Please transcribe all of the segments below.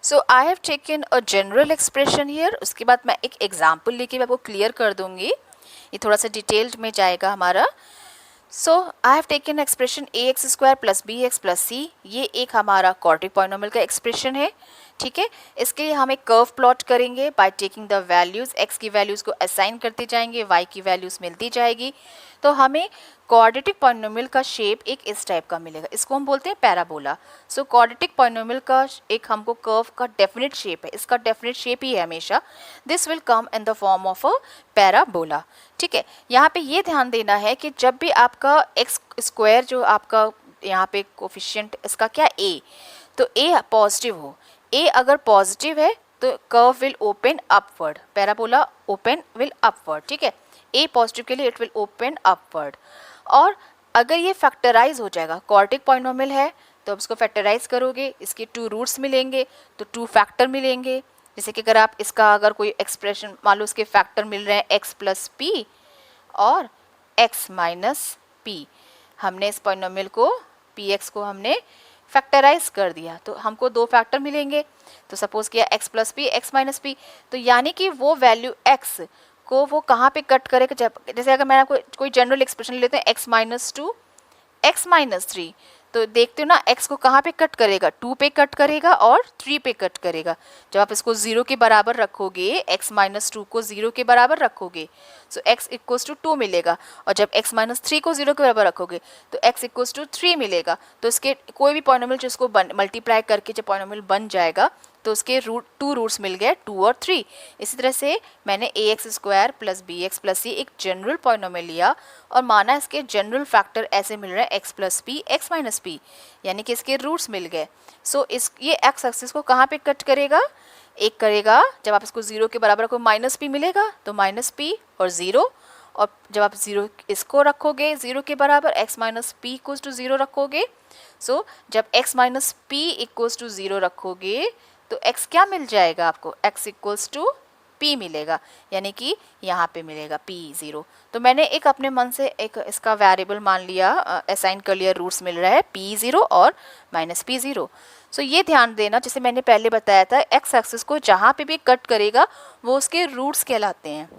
So I have taken a general expression here, उसके बाद मैं एक एग्जाम्पल लेके मैं आपको क्लियर कर दूंगी, ये थोड़ा सा डिटेल्ड में जाएगा हमारा। So I have taken expression ax² plus bx plus c, ये एक हमारा क्वाड्रेटिक पॉलिनोमियल का एक्सप्रेशन है, ठीक है। इसके लिए हम एक कर्व प्लॉट करेंगे by taking the values, x की वैल्यूज़ को असाइन करते जाएंगे, y की वैल्यूज़ मिलती जाएगी, तो हमें क्वाड्रेटिक पॉलिनोमियल का शेप एक इस टाइप का मिलेगा, इसको हम बोलते हैं पैराबोला। सो क्वाड्रेटिक पॉलिनोमियल का एक हमको कर्व का डेफिनेट शेप है, इसका डेफिनेट शेप ही है हमेशा, this will come in the form of a parabola, ठीक है। यहाँ पे ये ध्यान देना है कि जब भी आपका x² जो आपका यहाँ पे कोफिशिएंट इसका क्या a, तो a पॉजिटिव हो, a अगर पॉजिटिव है तो curve will open upward, parabola open will upward, ठीक है। a पॉजिटिव के लिए इट विल ओपन अपवर्ड। और अगर ये फैक्टराइज हो जाएगा, क्वाड्रेटिक पॉलिनोमियल है तो आप इसको फैक्टराइज करोगे, इसके 2 रूट्स मिलेंगे तो 2 फैक्टर मिलेंगे। जैसे कि अगर आप इसका अगर कोई एक्सप्रेशन मान लो, उसके फैक्टर मिल रहे हैं x प्लस पी और x माइनस पी, हमने इस पॉलिनोमियल को px को हमने फैक्टराइज कर दिया तो हमको 2 फैक्टर मिलेंगे। तो सपोज किया x plus P x minus P, तो यानी कि वो वैल्यू x को वो कहाँ पे कट करेगा, जब जैसे अगर मैं आपको कोई जनरल एक्सप्रेशन लेते हैं x माइनस 2 x माइनस 3, तो देखते हो ना x को कहाँ पे कट करेगा, 2 पे कट करेगा और 3 पे कट करेगा। जब आप इसको 0 के बराबर रखोगे, x माइनस 2 को 0 के बराबर रखोगे, सो x इक्वल्स टू 2 मिलेगा, और जब x माइनस 3 को 0 के बराबर रखोगे तो x इक्वल्स टू 3 मिलेगा। तो इसके कोई भी पॉलिनोमियल जिसको मल्टीप्लाई करके जब पॉलिनोमियल बन जाएगा तो उसके 2 रूट्स मिल गए, 2 और 3। इसी तरह से मैंने ax² plus bx plus c एक जनरल पॉलिनोमियल लिया और माना इसके जनरल फैक्टर ऐसे मिल रहे हैं x plus P x minus P, यानी कि इसके रूट्स मिल गए। सो इस ये x एक्सिस को कहाँ पे कट करेगा, एक करेगा जब आप इसको 0 के बराबर को माइनस पी मिलेगा तो माइनस पी और 0, और जब आप 0 इसको रखोगे 0 के बराबर x minus P equals to 0 रखोगे, सो जब x minus P equals to 0 रखोगे तो x क्या मिल जाएगा आपको, x इक्वल्स टू p मिलेगा, यानी कि यहाँ पे मिलेगा p 0। तो मैंने एक अपने मन से एक इसका वेरिएबल मान लिया, असाइन कर लिया, रूट्स मिल रहा है p 0 और माइनस p 0। सो ये ध्यान देना, जैसे मैंने पहले बताया था, x एक्सिस को जहाँ पे भी कट करेगा वो उसके रूट्स कहलाते हैं।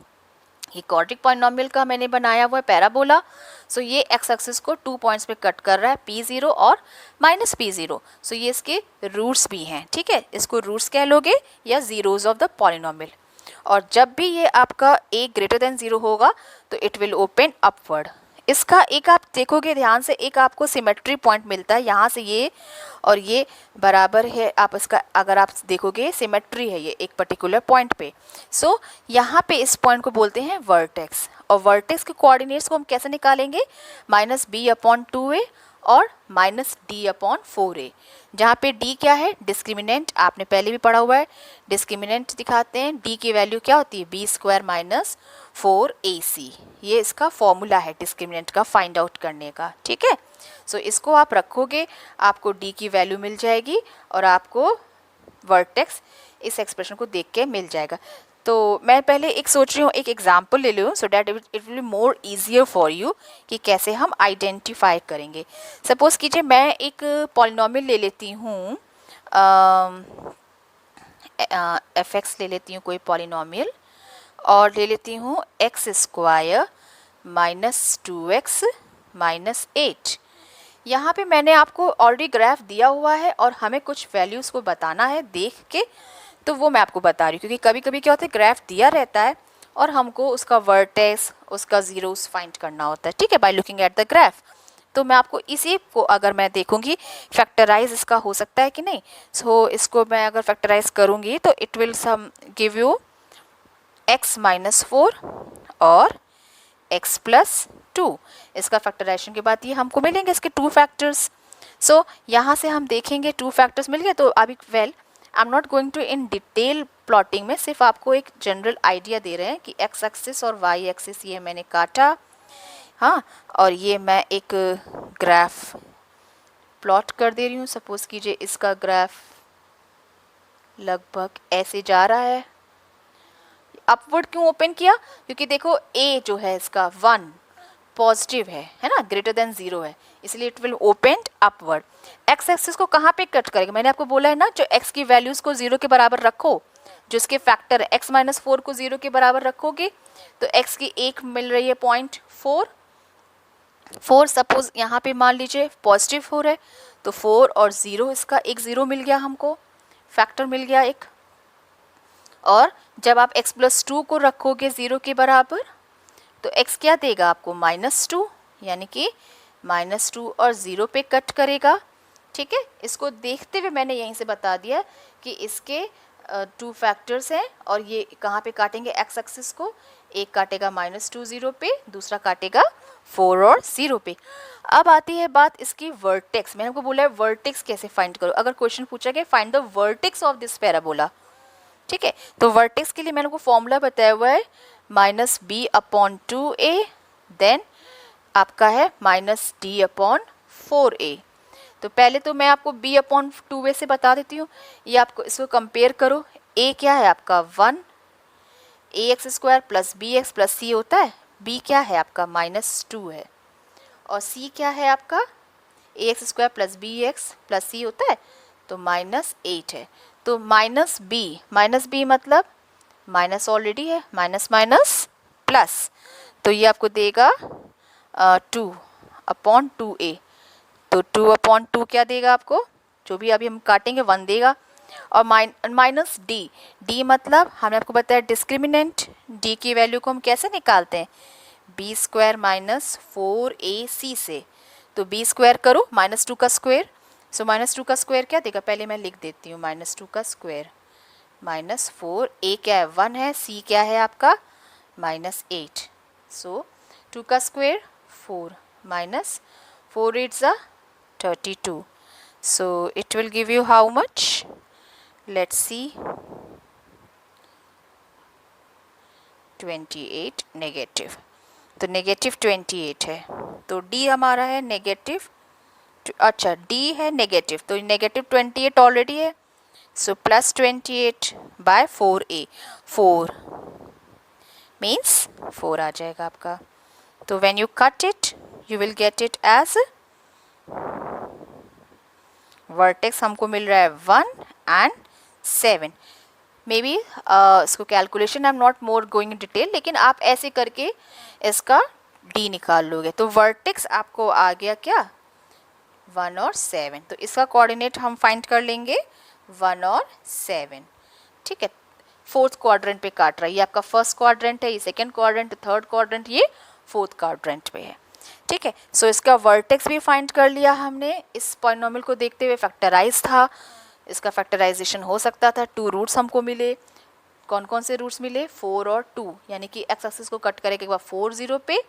ये क्वाड्रेटिक पॉलिनोमियल का मैंने बनाया हुआ है पैराबोला। सो ये x एक्सिस को 2 पॉइंट्स पे कट कर रहा है, p0 और माइनस p0। सो ये इसके रूट्स भी हैं, ठीक है, इसको रूट्स कह लोगे या जीरोज ऑफ द पॉलिनोमियल। और जब भी ये आपका a ग्रेटर देन 0 होगा तो इट विल ओपन अपवर्ड। इसका एक आप देखोगे ध्यान से, एक आपको सिमेट्री पॉइंट मिलता है, यहाँ से ये और ये बराबर है, आप इसका अगर आप देखोगे सिमेट्री है ये एक पर्टिकुलर पॉइंट पे। सो यहाँ पे इस पॉइंट को बोलते हैं वर्टेक्स, और वर्टेक्स के कोऑर्डिनेट्स को हम कैसे निकालेंगे, माइनस b/2a और माइनस d/4a, जहाँ पे d क्या है, डिस्क्रिमिनेंट, आपने पहले भी पढ़ा हुआ है, डिस्क्रिमिनेंट दिखाते हैं, d की वैल्यू क्या होती है, b² माइनस 4ac, ये इसका फॉर्मूला है डिस्क्रिमिनेंट का फाइंड आउट करने का, ठीक है। सो इसको आप रखोगे, आपको d की वैल्यू मिल जाएगी और आपको वर्टेक्स इस एक्सप्रेशन को देख के मिल जाएगा। तो मैं पहले एक सोच रही हूँ एक एग्जाम्पल ले लूँ, so that it will be more easier for you कि कैसे हम आइडेंटिफाई करेंगे। सपोज कीजिए मैं एक पॉलिनोमियल ले लेती हूँ, fx ले लेती हूँ कोई पॉलिनोमियल, और ले लेती हूँ x² माइनस 2x माइनस 8। यहाँ पे मैंने आपको ऑलरेडी ग्राफ दिया हुआ है और हमें कुछ वैल्यूज़ को बताना है देख के, तो वो मैं आपको बता रही हूँ, क्योंकि कभी कभी क्या होता है ग्राफ दिया रहता है और हमको उसका वर्टेक्स, उसका जीरोस फाइंड करना होता है, ठीक है, by looking at the graph. तो मैं आपको इसी को अगर मैं देखूंगी फैक्टराइज इसका हो सकता है कि नहीं, सो इसको मैं अगर फैक्टराइज करूंगी तो it will some give you x minus 4 और x प्लस 2। इसका फैक्टराइजेशन के बाद ये हमको मिलेंगे इसके 2 फैक्टर्स। सो यहाँ से हम देखेंगे 2 फैक्टर्स मिल गए। तो अभी well I am not going to in detail plotting में, सिर्फ आपको एक जनरल आइडिया दे रहे हैं कि x एक्सिस और y एक्सिस ये मैंने काटा, हाँ, और ये मैं एक ग्राफ प्लॉट कर दे रही हूँ। सपोज कीजिए इसका ग्राफ लगभग ऐसे जा रहा है। अपवर्ड क्यों ओपन किया, क्योंकि देखो a जो है इसका 1 पॉजिटिव है ना, ग्रेटर देन 0 है, इसलिए it will open upward. X axis को कहाँ पे कट करेगा, मैंने आपको बोला है ना, जो एक्स की वैल्यूज़ को 0 के बराबर रखो, जो इसके फैक्टर x माइनस 4 को 0 के बराबर रखोगे तो x की एक मिल रही है 0.4 सपोज यहाँ पे मान लीजिए पॉजिटिव 4 है तो 4 और 0 इसका एक 0 मिल गया, हमको फैक्टर मिल गया एक। और जब आप x प्लस 2 को रखोगे 0 के बराबर तो x क्या देगा आपको -2, यानी कि -2 और 0 पे कट करेगा। ठीक है, इसको देखते हुए मैंने यहीं से बता दिया कि इसके 2 फैक्टर्स हैं और ये कहाँ पे काटेंगे x एक्सिस को, एक काटेगा -2 0 पे, दूसरा काटेगा 4 और 0 पे। अब आती है बात इसकी वर्टेक्स। मैंने आपको बोला है वर्टेक्स कैसे फाइंड करो, अगर क्वेश्चन पूछा गया find the vertex of this parabola. ठीक है, तो वर्टेक्स के लिए मैंने आपको फॉर्मूला बताया हुआ है -b/2a, देन आपका है -d/4a। तो पहले तो मैं आपको b/2a से बता देती हूँ, ये आपको इसको कंपेयर करो। a क्या है आपका 1, ax² plus bx plus c होता है, b क्या है आपका -2 है, और c क्या है आपका ax² plus bx plus c होता है तो -8 है। तो -b मतलब माइनस ऑलरेडी है, माइनस माइनस प्लस, तो ये आपको देगा 2/2a। तो 2/2 क्या देगा आपको, जो भी अभी हम काटेंगे 1 देगा। और माइनस d मतलब हमने आपको बताया डिस्क्रिमिनेंट, d की वैल्यू को हम कैसे निकालते हैं, b² माइनस 4ac से। तो b² करो -2 का स्क्वायर, सो -2 का स्क्वायर क्या देगा, पहले मैं लिख देती हूँ -2 का स्क्वायर -4, a क्या है 1 है, c क्या है आपका -8, सो 2 का square 4 minus 4 8 32, so it will give you how much, let's see, 28 negative. तो -28 है, तो d हमारा है नेगेटिव, अच्छा d है नेगेटिव, तो -28 ऑलरेडी है, सो +28/4a, 4 मीन्स 4 आ जाएगा आपका। तो when you cut it you will get it as vertex हमको मिल रहा है 1 and 7। मे बी इसको calculation I am not more going in detail, लेकिन आप ऐसे करके इसका d निकाल लोगे। तो वर्टेक्स आपको आ गया क्या 1 और 7, तो इसका कोऑर्डिनेट हम फाइंड कर लेंगे 1 और 7। ठीक है, फोर्थ क्वाड्रेंट पे काट रहा है, ये आपका फर्स्ट क्वाड्रेंट है, ये सेकंड क्वाड्रेंट, थर्ड क्वाड्रेंट, ये फोर्थ क्वाड्रेंट पे है। ठीक है, सो इसका वर्टेक्स भी फाइंड कर लिया हमने। इस पॉलिनोमियल को देखते हुए फैक्टराइज था, इसका फैक्टराइजेशन हो सकता था। 2 रूट्स हमको मिले, कौन कौन से रूट्स मिले 4 और 2, यानी कि एक्स एक्सिस को कट करेगा एक बार 4 0 पे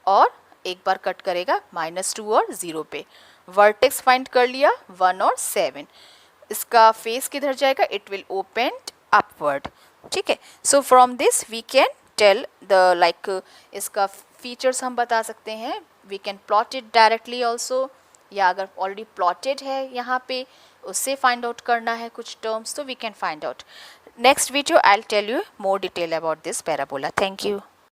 और एक बार कट करेगा -2 और 0 पे। वर्टेक्स फाइंड कर लिया 1 और 7। इसका फेस किधर जाएगा, इट विल ओपन अपवर्ड। ठीक है, so from this we can tell the like इसका फीचर्स हम बता सकते हैं। We can plot it directly also, या अगर ऑलरेडी प्लॉटेड है यहाँ पे उससे फाइंड आउट करना है कुछ टर्म्स तो we can find out. Next video I will tell you more detail about this parabola. Thank you.